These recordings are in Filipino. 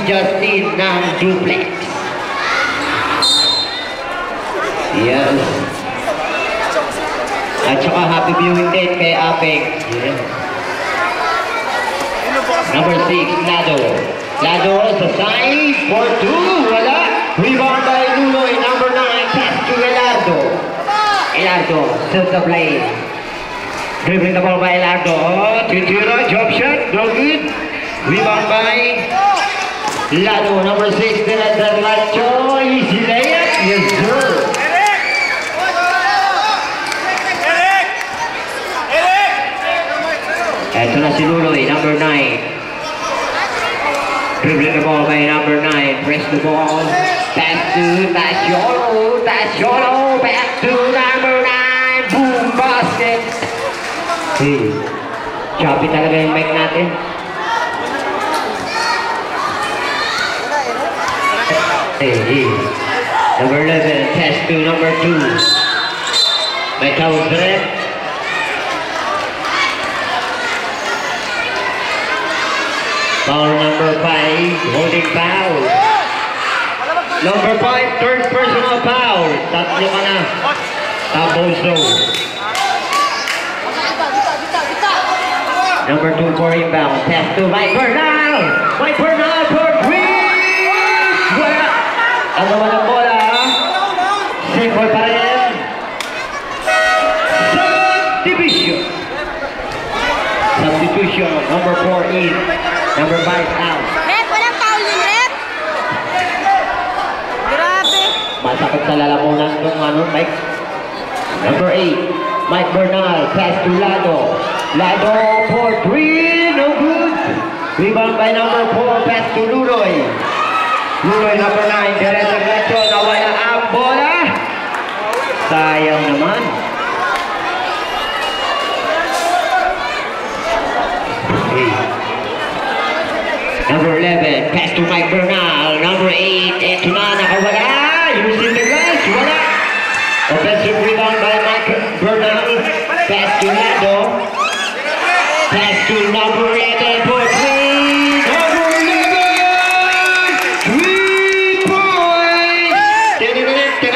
Justin ng duplex. Yes. At saka happy viewing din kay Apeng. Yeah. Number 6, Lado. Lado sa side for 2. Wala. Rebound by Luloy. Number 9, pass to Elardo. Elardo, set the play. Dribbling the ball by Elardo. Titira, jump shot. No good. Rebound by Lado. Number 6, Lacho. Easy layup. Yes, sir. Ito na si Luloy, number 9. Dribbling the ball by number 9. Press the ball. Pass to Tasiolo. Tasiolo. Back to number 9. Boom! Basket. Hey. Choppy talaga yung mic natin. Hey. Number 11. Pass to number 2. May tawag rin. Foul number 5, holding foul. Number 5, third personal foul. Tatlo ka na. Tapos zone. Number 2 for rebound. Pass to Mike Bernal. Mike Bernal for 3. Wala. Ano man ang bola? Simple pa rin. Substitution. Number 4 in. Number 5 out. Rep, walang foul yun, Rep. Grabe. Masakit sa lalamunan ng Mike. Number 8, Mike Bernal. Pass to Lado. Lado for 3. No good. Rebound by number 4. Pass to Luloy. Luloy number 9. Diretso. Nawala ang bola. Sayang naman. Number 11, pass to Mike Bernal. Number 8, eto na, nakawala. Using the glass, wala. Offensive rebound by Mike Bernal. Pass to Lado. Pass to number 11 for 3. Number 11! 3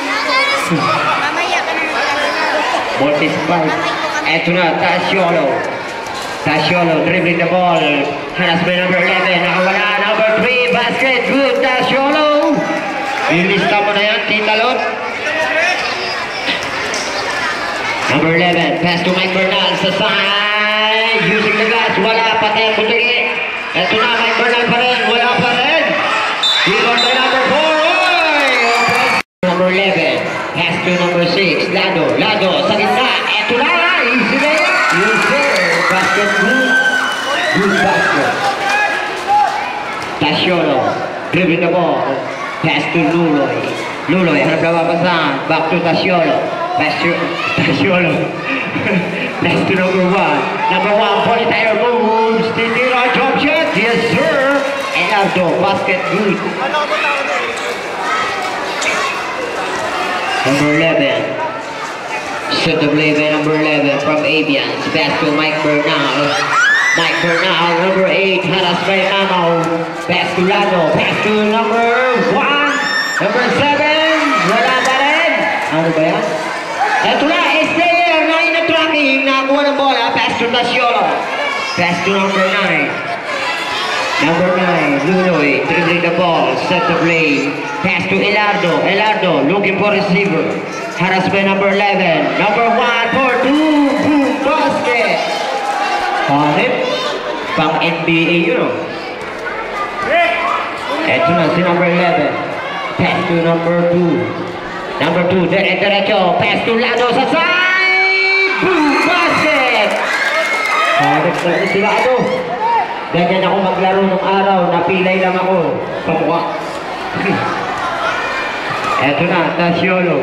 points! Mamaya ka na. Multi-spike. Eto na, Tasiolo. Tasiolo dribbling the ball. Hands by number 11. Nakawala. Number 3. Basket. Good. Tasiolo. Ilista mo na yan, Titalon. Number 11. Pass to Mike Bernal sa side. Using the glass. Wala. Pati ang butigi. Ito na. Mike Bernal pa rin. Wala pa rin. Rebound by number 4. Number 11. Pass to number 6. Lado. Lado. Sa gitna. Ito na. Easy na yan. Yes, sir. Basket good. Good basket. Tasiolo. Dribbling the ball. Pass to Luloy. Luloy. Hanap na mapasan. Back to Tasiolo. Pass to Tasiolo. Pass to number 1. Number 1. Politaire moves. Titira. Jump shot. Yes, sir. Elardo. Basket good. Number 11. Set the play by number 11 from Avians. Pass to Mike Bernal. Mike Bernal, number 8, haras by Mamo. Pass to Lado. Pass to number 1. Number 7. Wala pa rin. Ano ba yan? Ito na, Esteller. 9 na tracking. Nakakuha ng bola. Pass to Tasiolo. Pass to number 9. Number 9, Luloy. Dribbling the ball. Set the play. Pass to Elardo. Elardo looking for receiver. Haras by number 11. Number 1 for 2. Boom! Basket! Hanip. Pang NBA yun, oh. Eto na si number 11. Pass to number 2. Number 2, diretso. Pass to Lado sa side! Boom! Basket! Hanip na si Lado. Ganyan ako maglaro ng araw. Napilay lang ako sa mukha. Eto na, Tasiolo.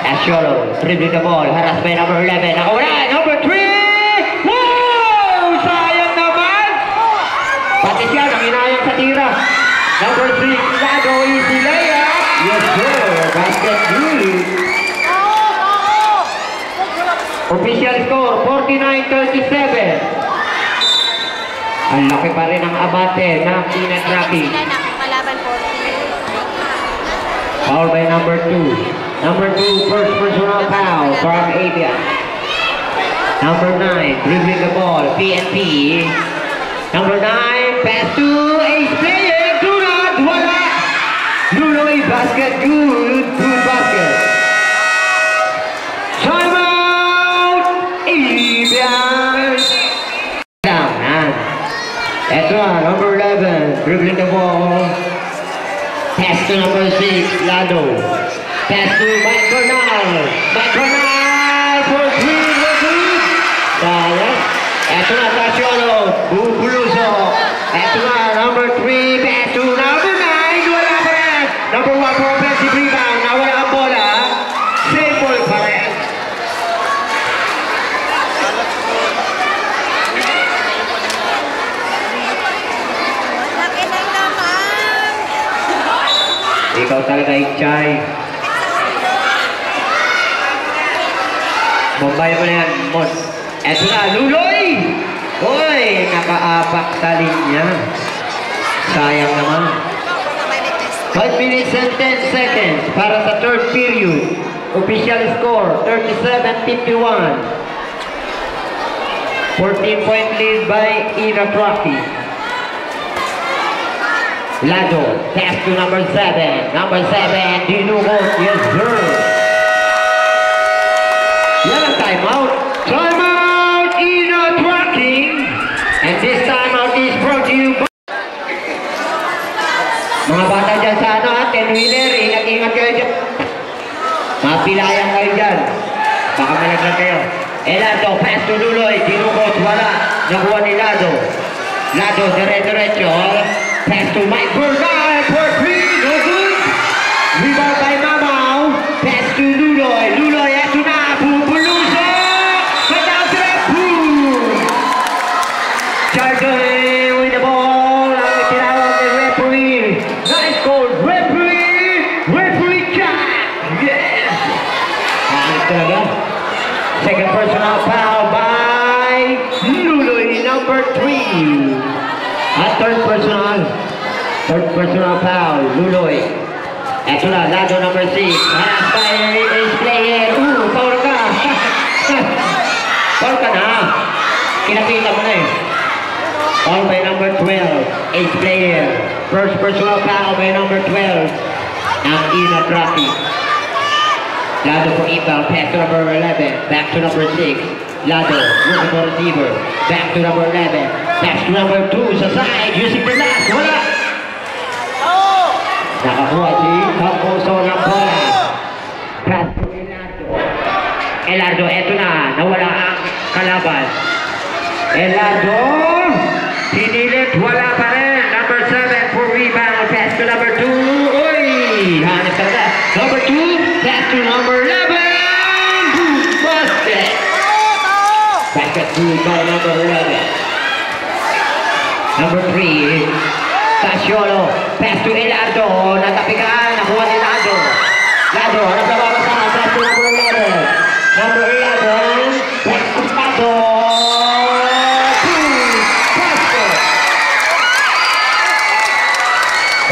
Tasiolo, dribbling the ball, haras by number 11. Nakawala, number 3! Wow! Sayang naman! Pati siya, nanginayang sa tira. Number 3, Lado, easy layup. Yes, sir. Basket good. Official score, 49-37. Ang laki pa rin ang abate ng Ina Traffic. Sila nakakalaban po. Foul by number 2. Number 2, first personal foul from Avian. Number 9, dribbling the ball, PNP. Number 9, pass to Ace player, do not, wala. Luloy basket, good basket. Timeout, Avian. Down, that's one, number 11, dribbling the ball. Pass to number 6, Lado. Pass to Mike Bernal. Mike Bernal for 3, no good. Sayang. Eto na, Tasyolo. Bubuluso. Eto na, number 3, pass to number 9. Wala pa rin. Number 1 for offensive rebound. Nawala ang bola. Same ball pa rin. Laki ng naman. Ikaw talaga, Ikchay. Bombay mo na yan, Mon. Eto na, Luloy! Uy, nakaapak sa linya. Sayang naman. 5 minutes and 10 seconds para sa third period. Official score, 37-51. 14-point lead by Ina Trophy. Lado, pass to number 7. Number 7, Dinugos, yes sir. Yan ang timeout. Timeout, Ina Trophy. And this timeout is brought to you by... Mga bata dyan sa ano, 10-wheeler, ingat-ingat kayo dyan. Mapilayang kayo dyan. Baka malaglag kayo. Lado, pass to Luloy, Dinugos, wala. Nakuha ni Lado. Lado, dire-diretso. Pass to Mike Bernal for 3, no good. Rebound by Mamaw. Pass to Luloy. Luloy, eto na, Bubuluso. Down to the boom. Charging with the ball. Ang tinawag ni referee. Nice goal, referee. Referee check. Yes. Ano talaga? Second personal foul by Luloy, number 3. At third personal foul, Luloy. Eto na, Lado number 6. Hanap by Ace player. Foul ka. Foul ka na. Kinakita mo na eh. Foul by number 12, Ace player. First personal foul by number 12, ang Ina Trophy. Lado for inbound, pass to number 11, back to number 6. Lado, looking for receiver, back to number 11, pass to number 2 sa side, using the last, wala! Nakakuha si Camposo ng bola. Pass to Elardo. Elardo, eto na, nawala ang kalaban. Elardo, pinilit, wala pa rin. Number 7 for rebound, pass to number 2. Uy! Hanap talaga. Number 2, pass to number 11. Boom! Busted! Basket good by number 11. Number 3, Tasyolo. Pass to Elardo. Natapikan. Nakuha ni Lado. Lado, nagkababasa. Pass to number 11. Number 11, pass to Lado. Boom! Basket!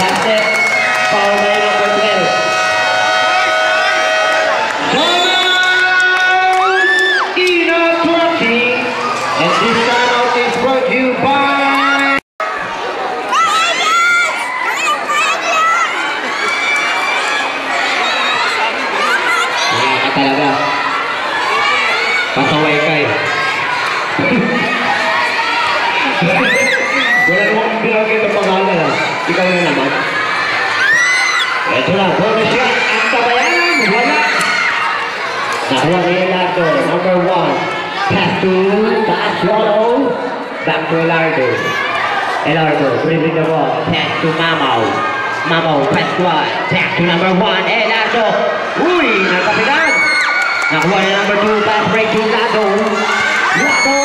Basket. Foul by number 12. Timeout! Ina Trophy. And this timeout is brought to you by... Talaga. Pasaway ka eh. Wala namang binagay ng pangalan ah. Ikaw na naman. Ito na, bonus shot. Ang tabayanan, wala. Nakuha ni Elardo, number 1. Pass to Tasyolo. Back to Elardo. Elardo, dribbling the ball. Pass to Mamaw. Mamaw, pass one. Back to number 1. Elardo. Uy, nagkapitan. Nakuha ni number 2, pass break to Lado. Lado